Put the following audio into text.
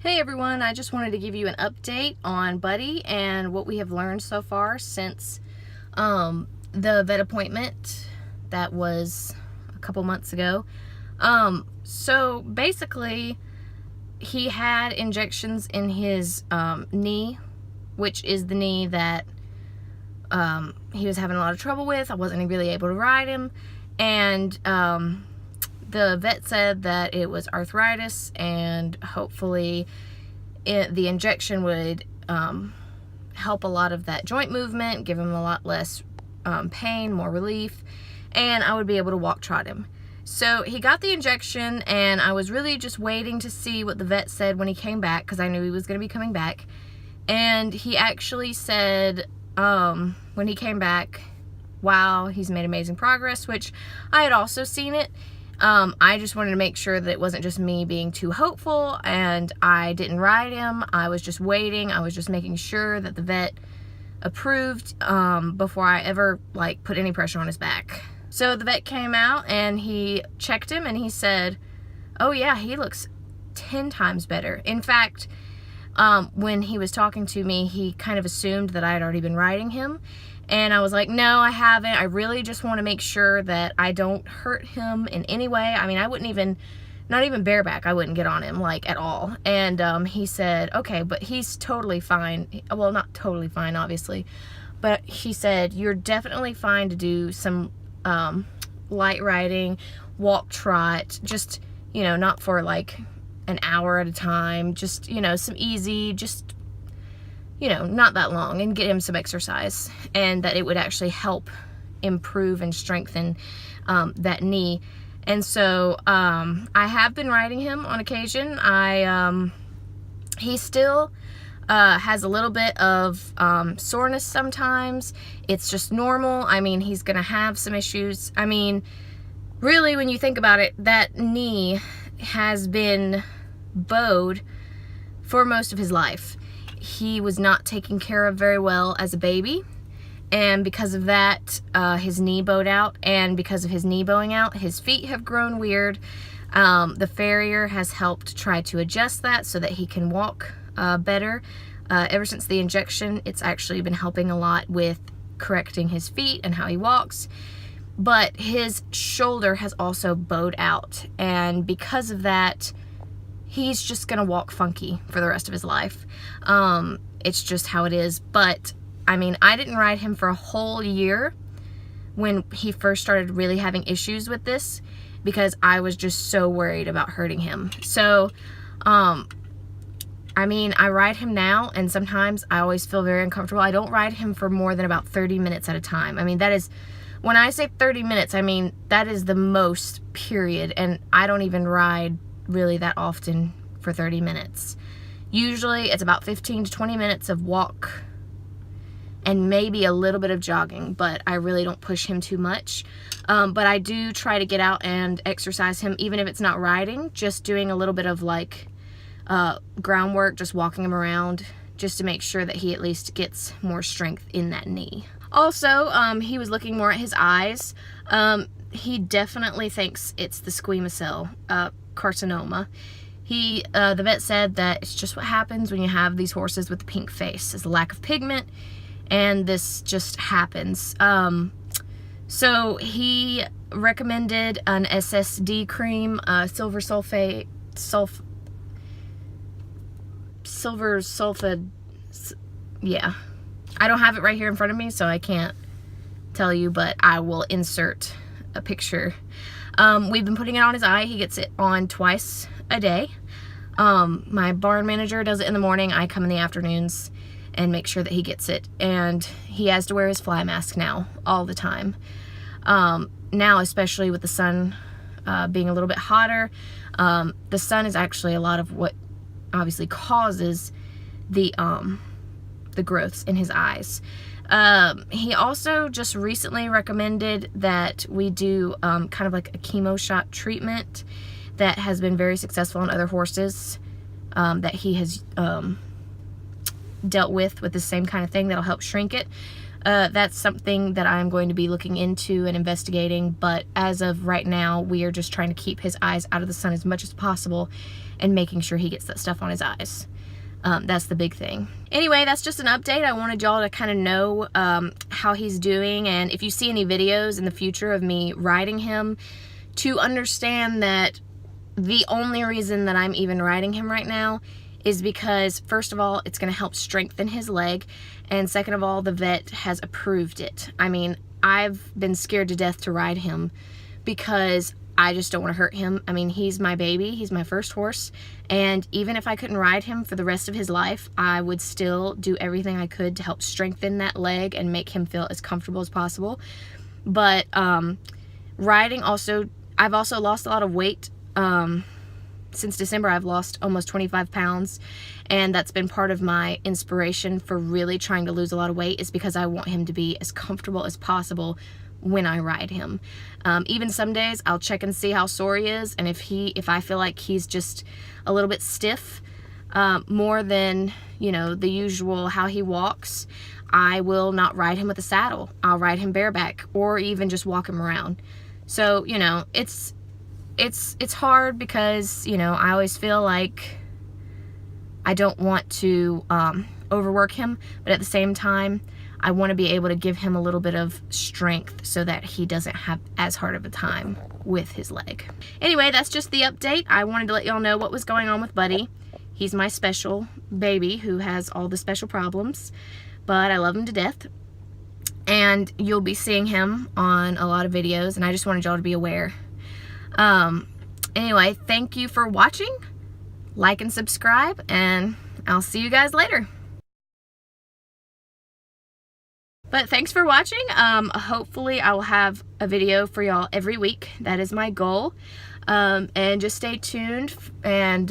Hey everyone, I just wanted to give you an update on Buddy and what we have learned so far since the vet appointment that was a couple months ago. So basically, he had injections in his knee, which is the knee that he was having a lot of trouble with. I wasn't really able to ride him, and the vet said that it was arthritis, and hopefully the injection would help a lot of that joint movement, give him a lot less pain, more relief, and I would be able to walk trot him. So he got the injection, and I was really just waiting to see what the vet said when he came back, because I knew he was going to be coming back. And he actually said when he came back, wow, he's made amazing progress, which I had also seen it. I just wanted to make sure that it wasn't just me being too hopeful, and I didn't ride him. I was just waiting. I was just making sure that the vet approved before I ever put any pressure on his back. So the vet came out and he checked him, and he said, oh yeah, he looks 10 times better. In fact, when he was talking to me, he kind of assumed that I had already been riding him. And I was like, no, I haven't. I really just want to make sure that I don't hurt him in any way. I mean, I wouldn't even, not even bareback, I wouldn't get on him, at all. And he said, okay, but he's totally fine. Well, not totally fine, obviously. But he said, you're definitely fine to do some light riding, walk trot, just, not for an hour at a time. Just, some easy, just not that long, and get him some exercise, and that it would actually help improve and strengthen that knee. And so I have been riding him on occasion. He still has a little bit of soreness sometimes. It's just normal. I mean, he's gonna have some issues. I mean, really, when you think about it, that knee has been bowed for most of his life. He was not taken care of very well as a baby, and because of that, his knee bowed out, and because of his knee bowing out, his feet have grown weird. The farrier has helped try to adjust that so that he can walk better. Ever since the injection, it's actually been helping a lot with correcting his feet and how he walks. But his shoulder has also bowed out, and because of that, he's just gonna walk funky for the rest of his life. It's just how it is. But I mean, I didn't ride him for a whole year when he first started really having issues with this, because I was just so worried about hurting him. So I mean, I ride him now, and sometimes I always feel very uncomfortable. I don't ride him for more than about 30 minutes at a time. I mean, that is, when I say 30 minutes, I mean that is the most, period. And I don't even ride really that often for 30 minutes. Usually it's about 15 to 20 minutes of walk and maybe a little bit of jogging, but I really don't push him too much. But I do try to get out and exercise him, even if it's not riding, just doing a little bit of groundwork, just walking him around, just to make sure that he at least gets more strength in that knee. Also, he was looking more at his eyes. He definitely thinks it's the squamous cell carcinoma. The vet said that it's just what happens when you have these horses with the pink face. It's a lack of pigment, and this just happens. So he recommended an SSD cream, silver sulfate, yeah. I don't have it right here in front of me, so I can't tell you, but I will insert a picture. We've been putting it on his eye. He gets it on twice a day. My barn manager does it in the morning. I come in the afternoons and make sure that he gets it. And he has to wear his fly mask now all the time. Now, especially with the sun being a little bit hotter, the sun is actually a lot of what obviously causes the growths in his eyes. He also just recently recommended that we do kind of like a chemo shot treatment that has been very successful on other horses that he has dealt with the same kind of thing that'll help shrink it. That's something that I'm going to be looking into and investigating, but as of right now, we are just trying to keep his eyes out of the sun as much as possible and making sure he gets that stuff on his eyes. That's the big thing. Anyway, that's just an update. I wanted y'all to kind of know how he's doing, and if you see any videos in the future of me riding him, to understand that the only reason that I'm even riding him right now is because, first of all, it's going to help strengthen his leg, and second of all, the vet has approved it. I mean, I've been scared to death to ride him because I just don't want to hurt him. I mean, he's my baby. He's my first horse. And even if I couldn't ride him for the rest of his life, I would still do everything I could to help strengthen that leg and make him feel as comfortable as possible. But riding also, I've also lost a lot of weight. Since December, I've lost almost 25 pounds. And that's been part of my inspiration for really trying to lose a lot of weight, is because I want him to be as comfortable as possible when I ride him. Even some days I'll check and see how sore he is, and if I feel like he's just a little bit stiff, more than, you know, the usual how he walks, I will not ride him with a saddle. I'll ride him bareback, or even just walk him around. So, you know, it's hard because, you know, I always feel like I don't want to overwork him, but at the same time, I want to be able to give him a little bit of strength so that he doesn't have as hard of a time with his leg. Anyway, that's just the update. I wanted to let y'all know what was going on with Buddy. He's my special baby who has all the special problems, but I love him to death. And you'll be seeing him on a lot of videos, and I just wanted y'all to be aware. Anyway, thank you for watching. Like and subscribe, and I'll see you guys later. But thanks for watching. Hopefully I will have a video for y'all every week. That is my goal. And just stay tuned, and